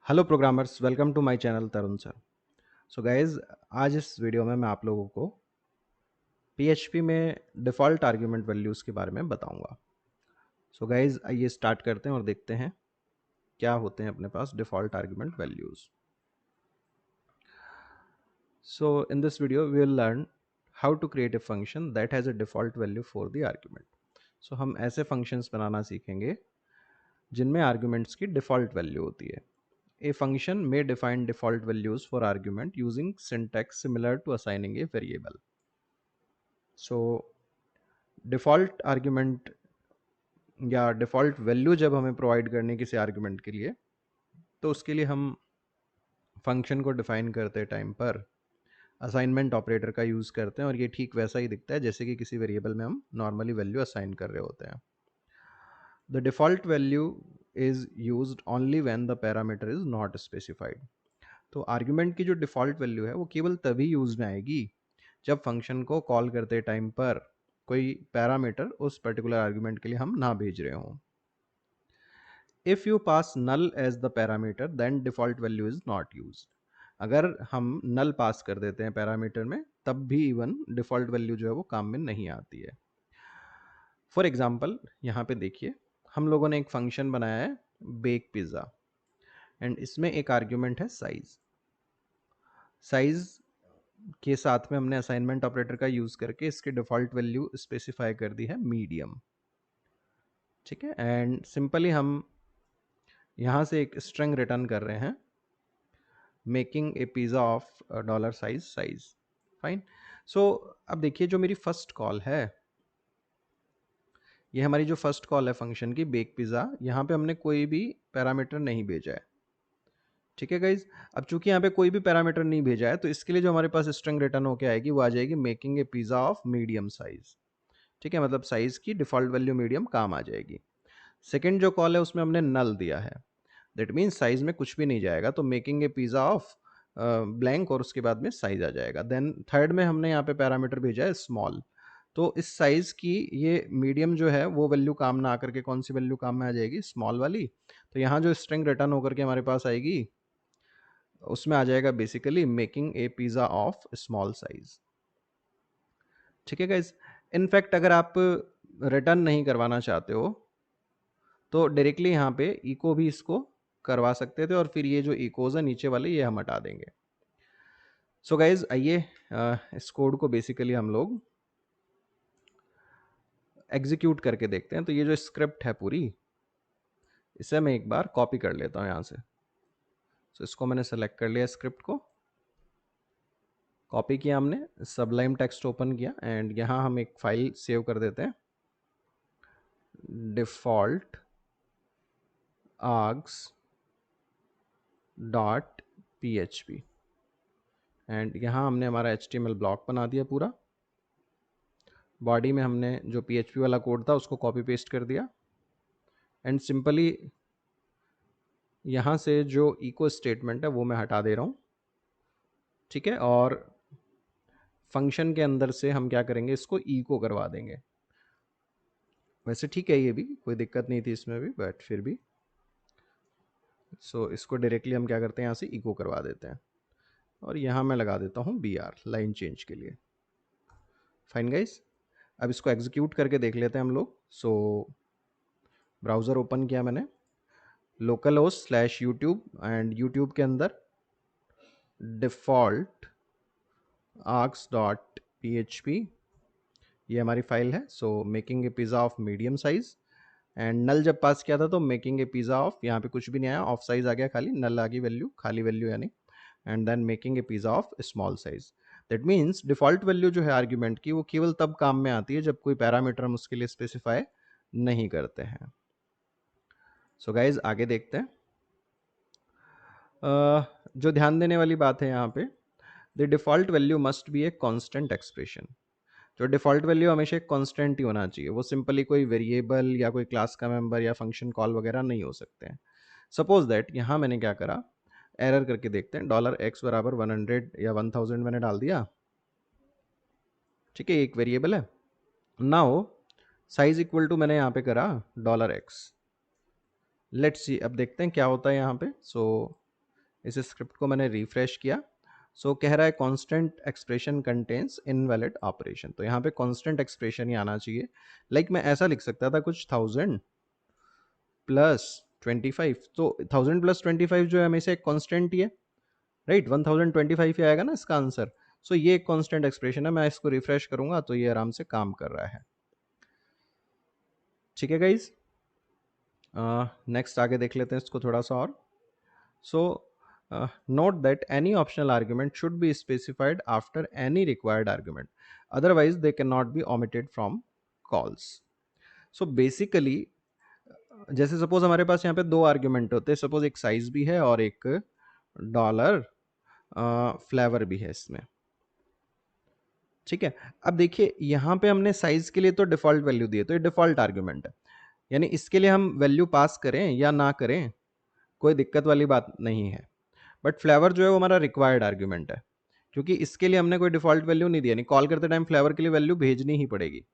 Hello programmers, welcome to my channel Tarun sir. So guys, आज इस video में मैं आप लोगों को पीएचपी में डिफ़ॉल्ट आर्ग्यूमेंट वैल्यूज़ के बारे में बताऊंगा। सो गाइज, आइए स्टार्ट करते हैं और देखते हैं क्या होते हैं अपने पास default argument values. So in this video we will learn how to create a function that has a default value for the argument. So हम ऐसे फंक्शंस बनाना सीखेंगे जिनमें आर्ग्यूमेंट्स की डिफ़ॉल्ट वैल्यू होती है। A function may define default values for argument using syntax similar to assigning a variable. So default argument या default value जब हमें प्रोवाइड करनी है किसी आर्ग्यूमेंट के लिए, तो उसके लिए हम फंक्शन को डिफ़ाइन करते टाइम पर असाइनमेंट ऑपरेटर का यूज़ करते हैं, और ये ठीक वैसा ही दिखता है जैसे कि किसी वेरिएबल में हम नॉर्मली वैल्यू असाइन कर रहे होते हैं। The default value is used only when the parameter is not specified. तो आर्ग्यूमेंट की जो डिफ़ॉल्ट वैल्यू है वो केवल तभी यूज़ में आएगी जब फंक्शन को कॉल करते टाइम पर कोई पैरामीटर उस पर्टिकुलर आर्ग्यूमेंट के लिए हम ना भेज रहे हों। If you pass null as the parameter then default value is not used. अगर हम नल पास कर देते हैं पैरामीटर में, तब भी इवन डिफ़ॉल्ट वैल्यू जो है वो काम में नहीं आती है। फॉर एग्जाम्पल, यहाँ पे देखिए, हम लोगों ने एक फंक्शन बनाया है बेक पिज़्ज़ा, एंड इसमें एक आर्ग्यूमेंट है साइज़। साइज़ के साथ में हमने असाइनमेंट ऑपरेटर का यूज़ करके इसके डिफ़ॉल्ट वैल्यू स्पेसिफाई कर दी है मीडियम। ठीक है, एंड सिंपली हम यहाँ से एक स्ट्रिंग रिटर्न कर रहे हैं, making a pizza of dollar size. Fine. So अब देखिए, जो मेरी फर्स्ट कॉल है, ये हमारी जो फर्स्ट कॉल है फंक्शन की बेक पिज़्ज़ा, यहाँ पे हमने कोई भी पैरामीटर नहीं भेजा है। ठीक है गाइज, अब चूंकि यहाँ पे कोई भी पैरामीटर नहीं भेजा है, तो इसके लिए जो हमारे पास स्ट्रिंग रिटर्न होके आएगी वो आ जाएगी making a pizza of medium size. ठीक है, मतलब साइज की डिफ़ॉल्ट वैल्यू मीडियम काम आ जाएगी। सेकंड जो कॉल है उसमें हमने नल दिया है, दैट मीन्स साइज में कुछ भी नहीं जाएगा, तो making a pizza of blank और उसके बाद में साइज आ जाएगा। देन थर्ड में हमने यहाँ पे पैरामीटर भेजा है स्मॉल, तो इस साइज की ये मीडियम जो है वो वैल्यू काम ना आकर के कौन सी वैल्यू काम में आ जाएगी, स्मॉल वाली। तो यहाँ जो स्ट्रिंग रिटर्न होकर के हमारे पास आएगी उसमें आ जाएगा basically making a pizza of small size. ठीक है गाइज, इनफैक्ट अगर आप रिटर्न नहीं करवाना चाहते हो तो डायरेक्टली यहाँ पे इको भी इसको करवा सकते थे, और फिर ये जो इकोज है नीचे वाले ये हम हटा देंगे। सो गाइज, आइए इस कोड को बेसिकली हम लोग एग्जीक्यूट करके देखते हैं। तो ये जो स्क्रिप्ट है पूरी, इसे मैं एक बार कॉपी कर लेता हूँ यहाँ से। सो इसको मैंने सेलेक्ट कर लिया, स्क्रिप्ट को कॉपी किया हमने, सबलाइम टेक्स्ट ओपन किया, एंड यहाँ हम एक फाइल सेव कर देते हैं, default args dot php, and यहाँ हमने हमारा HTML ब्लॉक बना दिया पूरा। बॉडी में हमने जो PHP वाला कोड था उसको कॉपी पेस्ट कर दिया, एंड सिंपली यहाँ से जो इको स्टेटमेंट है वो मैं हटा दे रहा हूँ। ठीक है, और फंक्शन के अंदर से हम क्या करेंगे, इसको इको करवा देंगे। वैसे ठीक है, ये भी कोई दिक्कत नहीं थी इसमें भी, बट फिर भी इसको डायरेक्टली हम क्या करते हैं, यहाँ से इको करवा देते हैं, और यहाँ मैं लगा देता हूँ BR लाइन चेंज के लिए। फाइन गाइस, अब इसको एग्जीक्यूट करके देख लेते हैं हम लोग। ब्राउज़र ओपन किया मैंने, local host slash YouTube, and YouTube के अंदर डिफ़ॉल्ट आर्क्स डॉट php, ये हमारी फाइल है। Making a pizza of medium size, and null जब पास किया था तो मेकिंग ए पिज़्ज़ा ऑफ, यहाँ पे कुछ भी नहीं आया, ऑफ साइज आ गया, खाली नल आ गई वैल्यू, खाली वैल्यू यानी, and then making a pizza of small size. That means default value जो है आर्ग्यूमेंट की वो केवल तब काम में आती है जब कोई पैरामीटर हम उसके लिए स्पेसिफाई नहीं करते हैं। सो गाइज, आगे देखते हैं। जो ध्यान देने वाली बात है यहाँ पे, the default value must be a constant expression. जो डिफ़ॉल्ट वैल्यू हमेशा एक कॉन्स्टेंट ही होना चाहिए, वो सिंपली कोई वेरिएबल या कोई क्लास का मेंबर या फंक्शन कॉल वगैरह नहीं हो सकते हैं। सपोज दैट यहाँ मैंने क्या करा, एरर करके देखते हैं, $x बराबर 100 या 1000 मैंने डाल दिया। ठीक है, एक वेरिएबल है। नाउ साइज इक्वल टू मैंने यहाँ पे करा $x। लेट्स सी, अब देखते हैं क्या होता है यहाँ पे। इस स्क्रिप्ट को मैंने रिफ्रेश किया, सो कह रहा है constant expression contains invalid operation. तो यहाँ पे कांस्टेंट एक्सप्रेशन ही आना चाहिए। लाइक मैं ऐसा लिख सकता था कुछ 1000 प्लस 25, तो 1000 प्लस 25 जो है हमेशा एक कांस्टेंट ही है, राइट। 1025 ही आएगा ना इसका आंसर। सो ये एक कांस्टेंट एक्सप्रेशन है। मैं इसको रिफ्रेश करूंगा तो ये आराम से काम कर रहा है। ठीक है गाइज, नेक्स्ट आगे देख लेते हैं इसको थोड़ा सा और। सो note that any optional argument should be specified after any required argument, otherwise they cannot be omitted from calls. So basically जैसे सपोज हमारे पास यहाँ पे दो आर्ग्यूमेंट होते हैं, सपोज एक साइज भी है और एक डॉलर फ्लेवर भी है इसमें, ठीक है। अब देखिए यहाँ पे हमने साइज के लिए तो डिफॉल्ट वैल्यू दी है, तो ये डिफॉल्ट आर्ग्यूमेंट है, यानी इसके लिए हम वैल्यू पास करें या ना करें कोई दिक्कत वाली बात नहीं है। बट फ्लेवर जो है वो हमारा रिक्वायर्ड आर्ग्यूमेंट है, क्योंकि इसके लिए हमने कोई डिफॉल्ट वैल्यू नहीं दी, यानी कॉल करते टाइम फ्लेवर के लिए वैल्यू भेजनी ही पड़ेगी,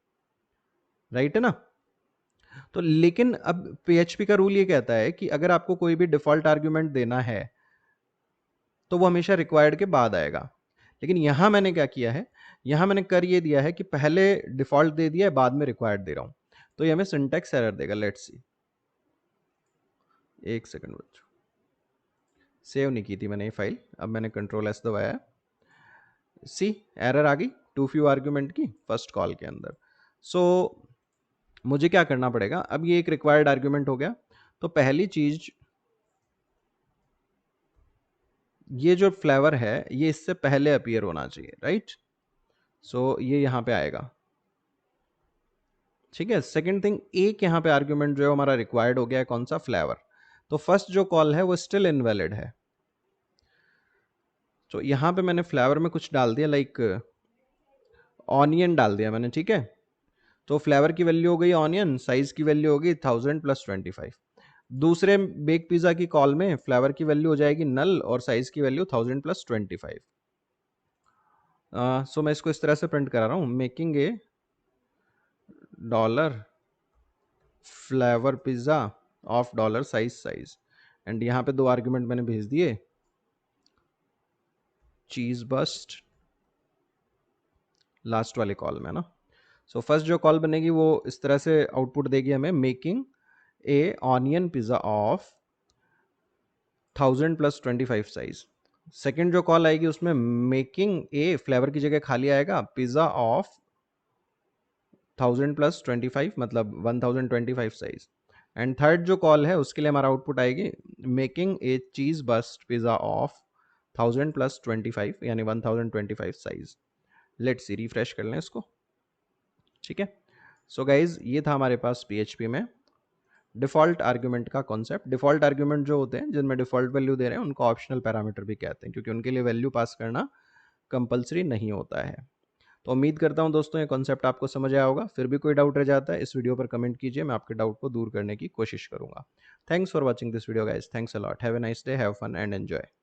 राइट है ना। तो लेकिन अब PHP का रूल ये कहता है कि अगर आपको कोई भी डिफॉल्ट आर्ग्यूमेंट देना है तो वो हमेशा रिक्वायर्ड के बाद आएगा। लेकिन यहां मैंने क्या किया है, यहां मैंने कर ये दिया है कि पहले डिफॉल्ट दे दिया है, बाद में रिक्वायर्ड दे रहा हूं, तो ये हमें सिंटैक्स एरर देगा। लेट्स सी, एक सेकंड बच्चों, सेव नहीं की थी मैंने ये फाइल, अब मैंने Ctrl+S दबाया है। सी, एरर आ गई टू फ्यू आर्ग्यूमेंट की फर्स्ट कॉल के अंदर। सो मुझे क्या करना पड़ेगा, अब ये एक रिक्वायर्ड आर्ग्यूमेंट हो गया, तो पहली चीज ये जो फ्लेवर है ये इससे पहले अपीयर होना चाहिए, राइट। सो ये यहां पे आएगा, ठीक है। सेकंड थिंग, एक यहां पे आर्ग्यूमेंट जो है हमारा रिक्वायर्ड हो गया है, कौन सा, फ्लेवर। तो फर्स्ट जो कॉल है वो स्टिल इनवैलिड है। तो यहां पे मैंने फ्लेवर में कुछ डाल दिया, लाइक ऑनियन डाल दिया मैंने, ठीक है। तो फ्लेवर की वैल्यू हो गई ऑनियन, साइज की वैल्यू हो गई 1000 प्लस 25। दूसरे बेक पिज्जा की कॉल में फ्लेवर की वैल्यू हो जाएगी नल और साइज की वैल्यू 1000 प्लस 25। सो मैं इसको इस तरह से प्रिंट करा रहा हूं, making A dollar flavour pizza of dollar size and यहाँ पे दो आर्ग्यूमेंट मैंने भेज दिए, चीज बस्ट लास्ट वाले कॉल में ना। सो फर्स्ट जो कॉल बनेगी वो इस तरह से आउटपुट देगी हमें, making a onion pizza of 1000 plus 25 size. Second जो कॉल आएगी उसमें मेकिंग ए, फ्लेवर की जगह खाली आएगा, पिज्जा ऑफ 1000 प्लस 25 मतलब 1025 साइज। एंड थर्ड जो कॉल है उसके लिए हमारा आउटपुट आएगी मेकिंग ए चीज बस्ट पिज्जा ऑफ 1000 प्लस 25 यानी 1025 साइज। लेट्स सी, रिफ्रेश कर लें इसको, ठीक है। सो गाइज ये था हमारे पास PHP में डिफॉल्ट आर्ग्यूमेंट का कॉन्सेप्ट। डिफॉल्ट आर्ग्यूमेंट जो होते हैं जिनमें डिफॉल्ट वैल्यू दे रहे हैं उनको ऑप्शनल पैरामीटर भी कहते हैं, क्योंकि उनके लिए वैल्यू पास करना कंपलसरी नहीं होता है। तो उम्मीद करता हूं दोस्तों ये कॉन्सेप्ट आपको समझ आया होगा। फिर भी कोई डाउट रह जाता है इस वीडियो पर कमेंट कीजिए, मैं आपके डाउट को दूर करने की कोशिश करूंगा। Thanks for watching this video guys, thanks a lot, have a nice day, have fun and enjoy.